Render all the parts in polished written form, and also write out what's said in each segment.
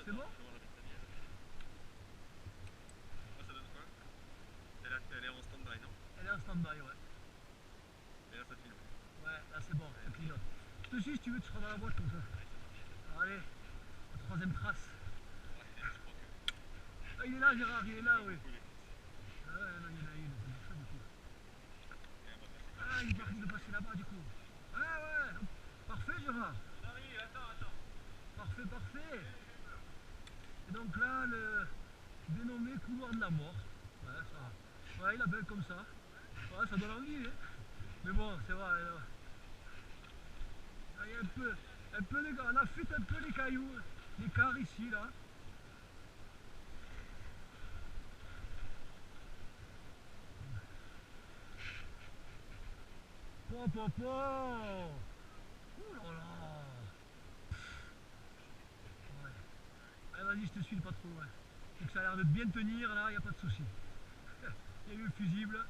C'est bon? Ça donne quoi? Elle est en stand-by, non? Elle est en stand-by, ouais. Et là ça filme. Ouais, là c'est bon, ça clignote. Je te suis si tu veux, tu seras dans la boîte comme ça. Allez, la troisième trace. Ah, il est là, Gérard, il est là, oui. Ah ouais, non, il y en a une, c'est pour ça du coup. Ah, il est parti de passer là-bas du coup. Ah ouais, parfait Gérard. Parfait, parfait. Et donc là, le dénommé couloir de la mort. Ouais, ça. Ouais, il appelle comme ça. Ouais, ça donne envie, hein. Mais bon, c'est vrai. Là. Il y a un peu les, on affûte un peu les cailloux, les quarts ici, là. Po, po, po. Ouh là là. Ouais. Allez, vas-y, je te suis pas trop loin. Donc ça a l'air de bien tenir, là, il n'y a pas de souci. Il y a eu le fusible.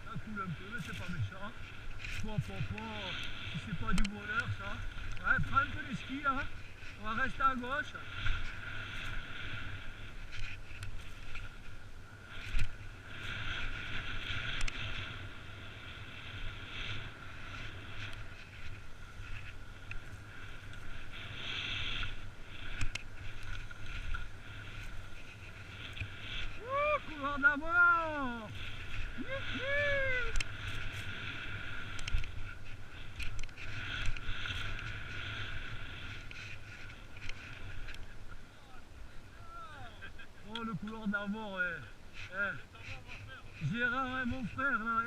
Ça coule un peu, mais c'est pas méchant. Po, po, po. Si c'est pas du bonheur, ça. Ouais, prends un peu les skis, là. On va rester à gauche. Ouh, couloir de la mort. Oh, le couloir de la mort, ouais. Gérard, hein, mon frère, là,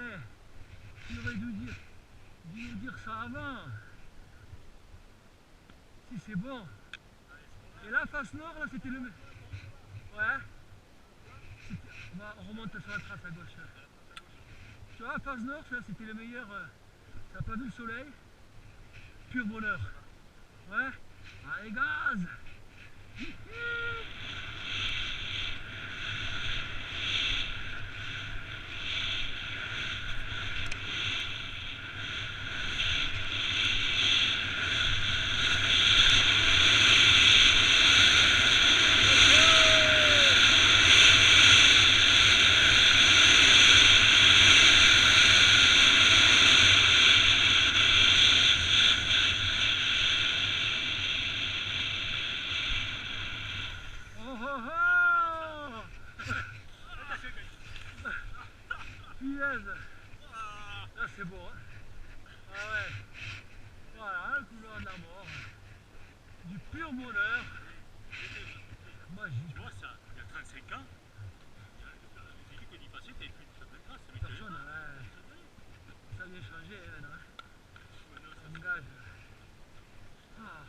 il aurait dû nous dire ça avant. Si c'est bon. Et là, face nord, là, c'était le... Ouais. On remonte sur la trace à gauche. Tu vois, face nord, c'était le meilleur. Ça n'a pas vu le soleil. Pur bonheur. Ouais. Allez, gaz. Oh oh oh. Punaise. Là, c'est beau, hein. Ah ouais. Voilà, le couloir de la mort. Du pur bonheur. Magique. Tu vois ça, il y a 35 ans, j'ai dit qu'on y passait, t'avais plus de trace, ça m'étonne. Personne, ouais. Ça vient changer, hein, non? Ça engage. Ah.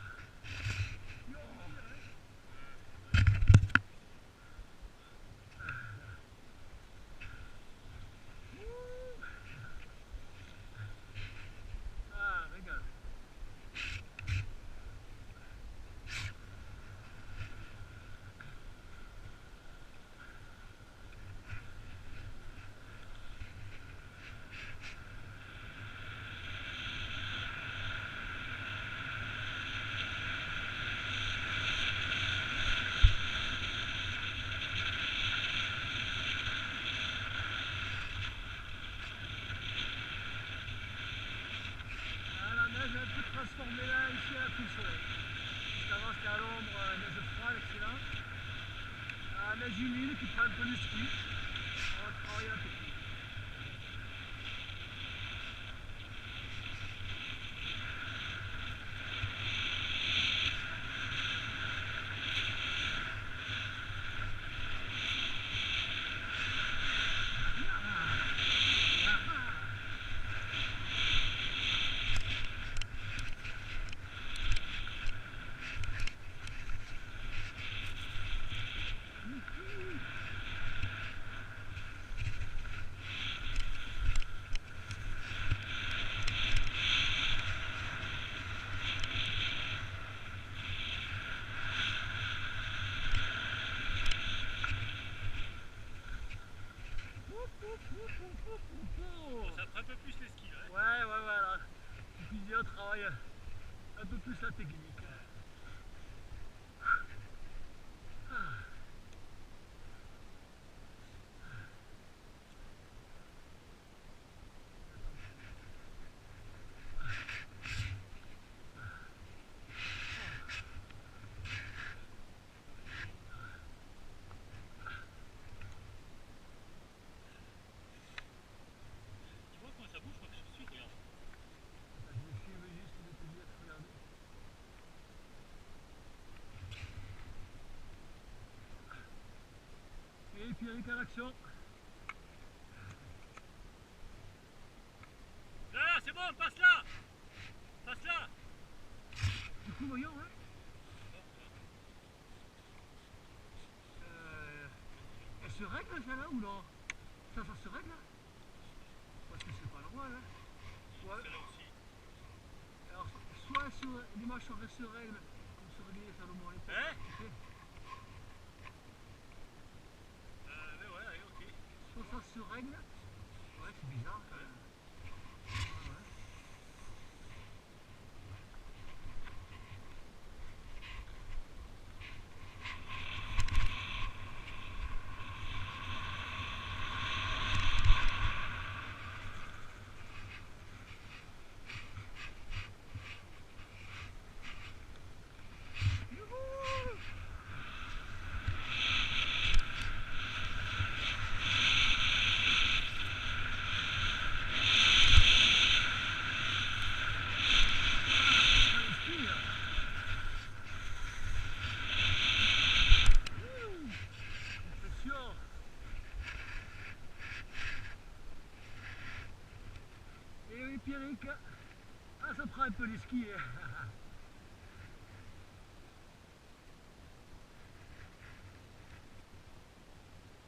Yo. Ah, regarde. Ah, la neige est un peu transformée là, ici, à tout le soleil. Juste avant, c'était à l'ombre, neige froide, excellent. La neige humide qui prend un peu le ski. On va travailler un peu plus. on travaille un peu plus la technique. Tu vois comment ça bouge, moi je suis, regarde. Je me filme juste de te dire, regardez. Et puis avec l'action. Là, c'est bon, passe là. Passe là. Du coup, voyons, hein. Elle se règle ça là ou non? Ça se règle là? Parce que c'est pas normal, hein. Ouais. Celle-là aussi. Alors, soit sur l'image sur se règle, comme sur les Salomon à l'époque. Hein? Tu sais. Mais ouais, allez, ok. Soit ça se règle. Ouais, c'est bizarre quand même. Ouais. Youhou! Et oui, Pierrick, ah, ça prend un peu les skis.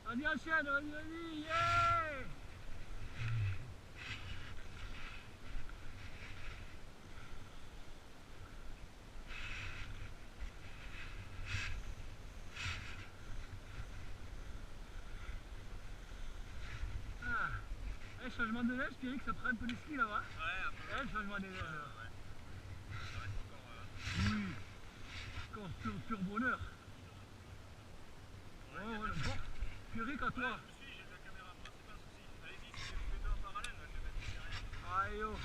Vas-y, enchaîne, vas-y, yeah! Ah, eh, changement de neige, Pierrick, ça prend un peu les skis là-bas. Ouais, un peu. Eh, changement de neige. Ouais. Ça reste encore. Oui, encore pur bonheur. Ouais, ouais, bon. Pierrick, à toi. Je me suis, j'ai vu la caméra, moi, c'est pas un souci. Allez-y, si vous faites deux en parallèle, là, je vais mettre derrière. Aïe, oh.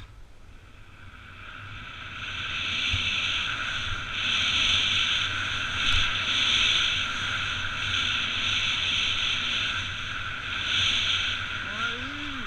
Ouais, oui.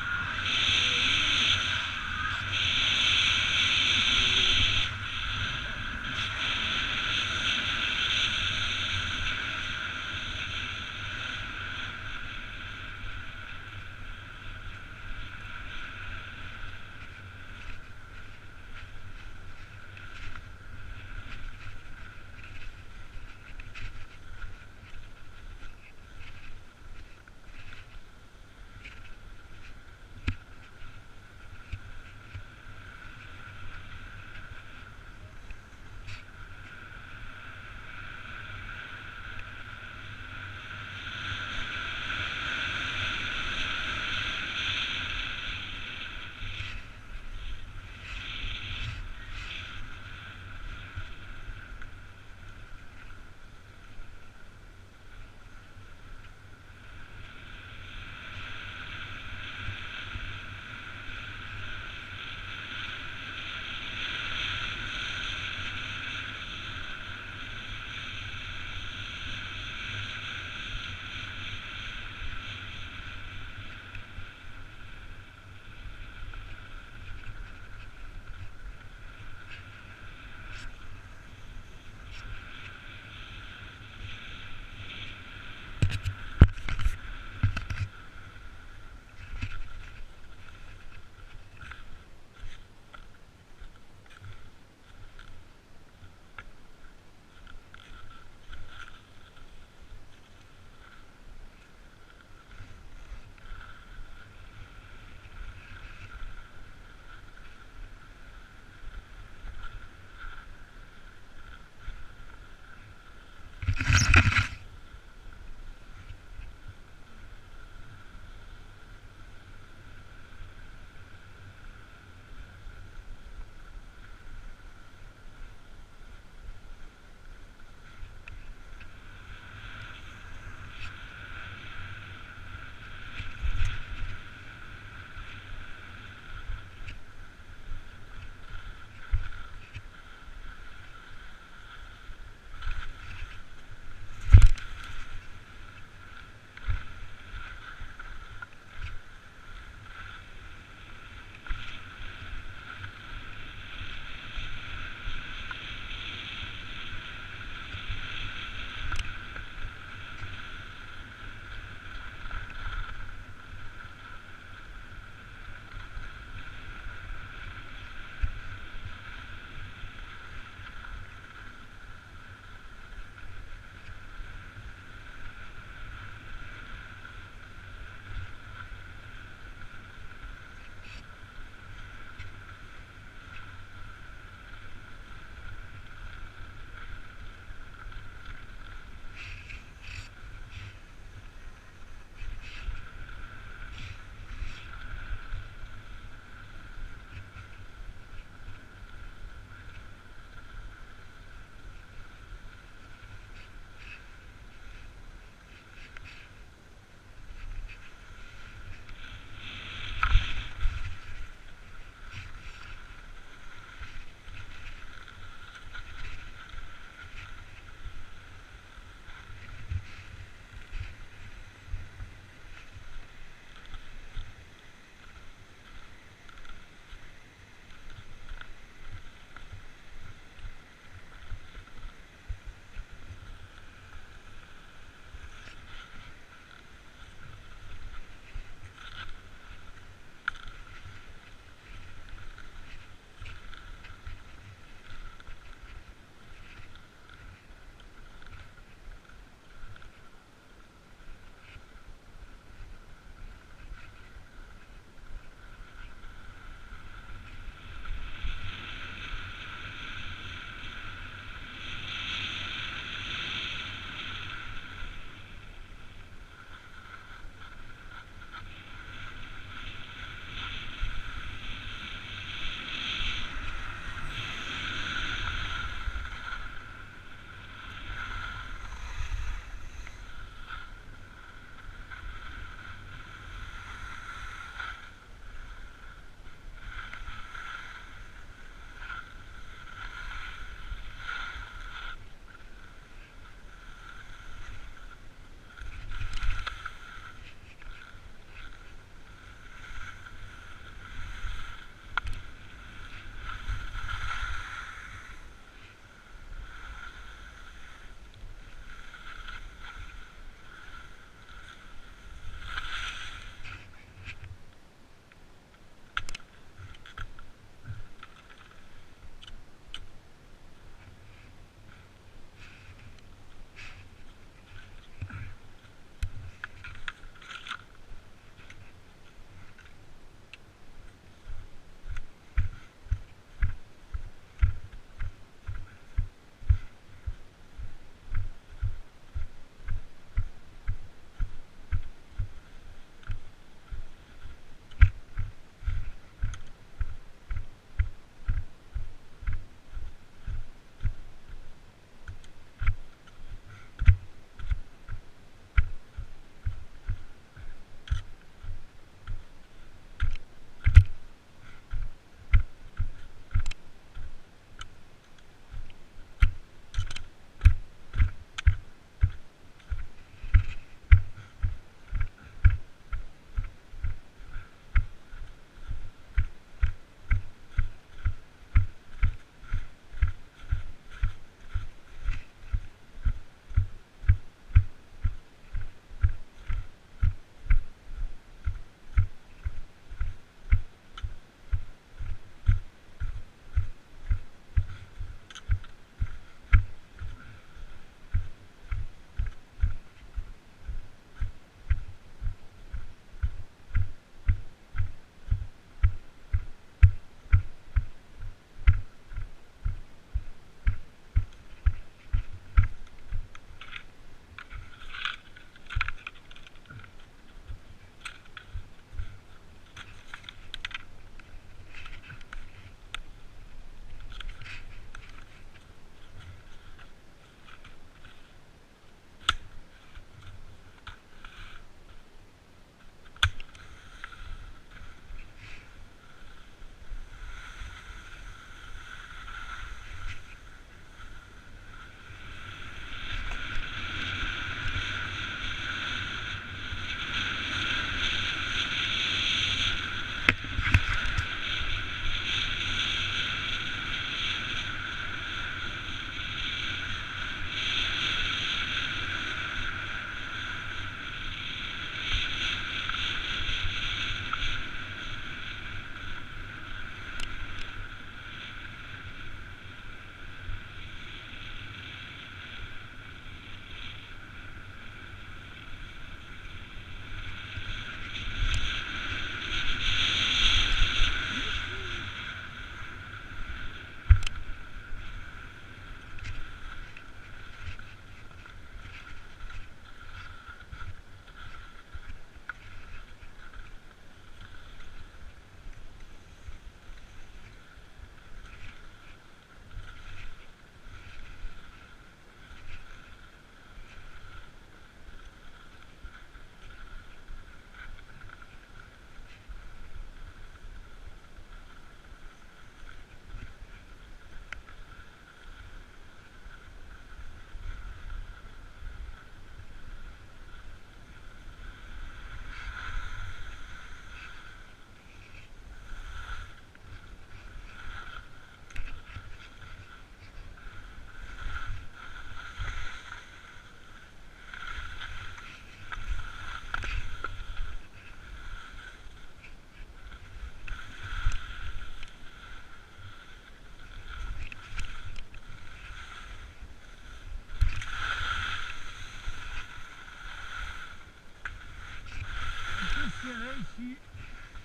peu serré ici.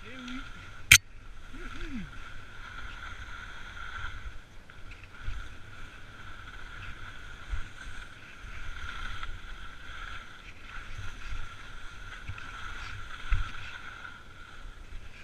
Et oui.